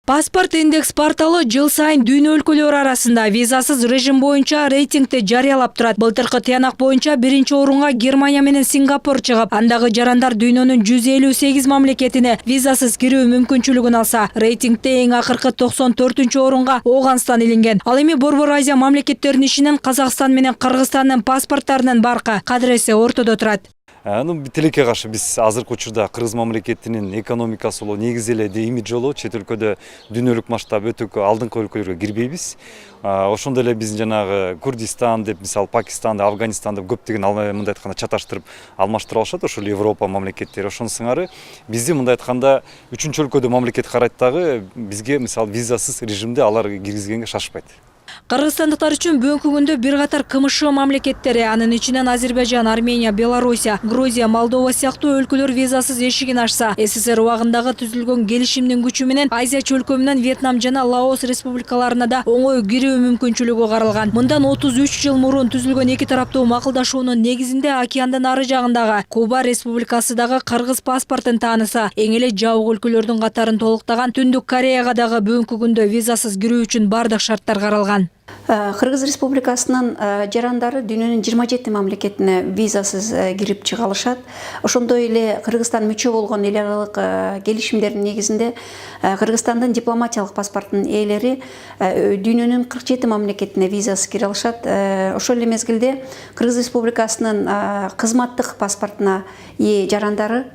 Паспорт индекс порталы жыл сайын дүйнө өлкөлөрү арасында визасыз режим боюнча рейтингти жарыялап турат. Былтыркы тыянак боюнча биринчи орунга Германия менен Сингапур чыгып, андагы жарандар дүйнөнүн 158 мамлекетине визасыз кирүү мүмкүнчүлүгүн алса, рейтингте эң акыркы 94-орунга Ооганстан илинген. Ал эми Борбор Азия мамлекеттеринин ишинен Казакстан менен Кыргызстандын паспорттарынын баркы кадыресе ортодо турат. Тилекке каршы биз азыркы учурда Кыргыз мамлекетинин экономикасы болобу, негизи эле имидж болобу, чет өлкөдө дүйнөлүк масштаб өтө алдыңкы өлкөлөргө кирбейбиз. Ошондой эле биз жанагы Курдистан деп, мисалы Пакистанды, Афганистанды көптөгөн мындай айтканда чаташтырып алмаштырып алышат, ошол Европа мамлекеттери. Ошонун сыңары бизди мындай айтканда үчүнчү өлкөдө мамлекет карайт дагы бизге мисалы визасыз режимде алар киргизгенге шашпайт. Кыргызстандыктар үчүн бүгүнкү күндө бир катар КМШ мамлекеттери, анын ичинен Азербайжан, Армения, Белоруссия, Грузия, Молдова сыяктуу өлкөлөр визасыз эшигин ачса, СССР убагындагы түзүлгөн келишимдин күчү менен Азия чөлкөмүнөн Вьетнам жана Лаос республикаларына да оңой кирүү мүмкүнчүлүгү каралган. Мындан 33 жыл мурун түзүлгөн эки тараптуу макулдашуунун негизинде океандын ары жагындагы Куба республикасы дагы кыргыз паспортун тааныса, эң эле жабык өлкөлөрдүн катарын толуктаган Түндүк Кореяга дагы бүгүнкү күндө визасыз кирүү үчүн бардык шарттар каралган. Кыргыз Республикасынын жарандары дүйнөнүн 27 мамлекетине визасыз кирип чыга алышат. Ошондой эле Кыргызстан мүчө болгон эл аралык келишимдердин негизинде Кыргызстандын дипломатиялык паспортунун ээлери дүйнөнүн 47 мамлекетине визасыз кире алышат. Ошол эле мезгилде Кыргыз Республикасынын кызматтык паспортуна ээ жарандары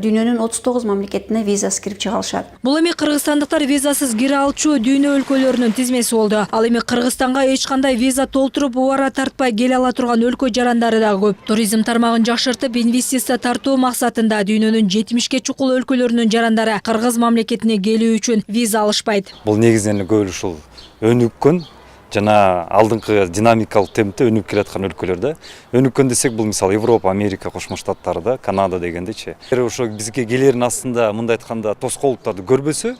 дүйнөнүн 39 мамлекетине визасыз кирип чыга алышат. Бул эми кыргызстандыктар визасыз кире алчу дүйнө өлкөлөрүнүн тизмеси болду. Ал эми Кыргызстанга эч кандай виза толтуруп убара тартпай келе ала турган өлкө жарандары да көп. Туризм тармагын жакшыртып, инвестиция тартуу максатында дүйнөнүн 70ке чукул өлкөлөрүнүн жарандары Кыргыз мамлекетине келүү үчүн виза алышпайт. Бул негизинен көп ушул өнүккөн жана алдыңкы динамикалык темпте өнүгүп келаткан өлкөлөр да. Өнүккөн десек, бул мисалы Европа, Америка кошмо штаттары да, Канада дегендечи. Ошо бизге келерин астында мындай айтканда тоскоолдуктарды көрбөсө,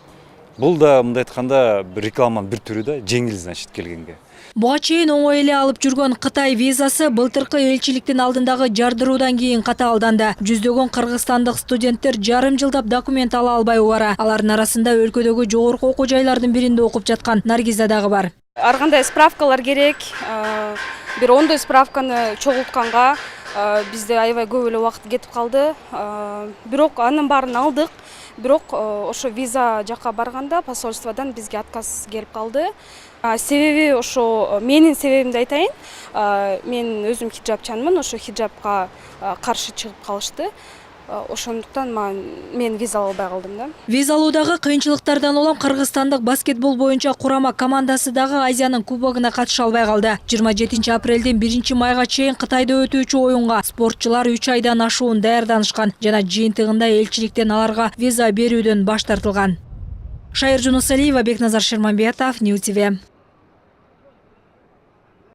бул да мындай айтканда рекламанын бир түрү да, жеңил, значит, келгенге. Буга чейин оңой эле алып жүргөн Кытай визасы былтыркы элчиликтин алдындагы жардыруудан кийин катаалданды. Жүздөгөн кыргызстандык студенттер жарым жылдап документ ала албай убара. Алардын арасында өлкөдөгү жогорку окуу жайлардын биринде окуп жаткан Наргиза дагы бар. Ар кандай справкалар керек. Бир 10 справканы чогултканга бизде аябай көп эле убакыт кетип калды. Бирок анын баарын алдык. Бирок ошо виза жакка барганда посольстводон бизге отказ келип калды. Себеби ошо менин себебимди айтайын. Мен өзүм хиджабчанмын, ошо хиджабка каршы чыгып калышты. Ошондуктан мен виза албай калдым да. Виза алуудагы кыйынчылыктардан улам кыргызстандык баскетбол боюнча курама командасы дагы Азиянын кубогуна катыша албай калды. 27 апрелден 1 майга чейин Кытайда өтүүчү оюнга спортчулар 3 айдан ашуун даярданышкан жана жыйынтыгында элчиликтен аларга виза берүүдөн баш тартылган. Шайыр Жунусалиева, Бекназар Шерманбетов, Нью ТВ.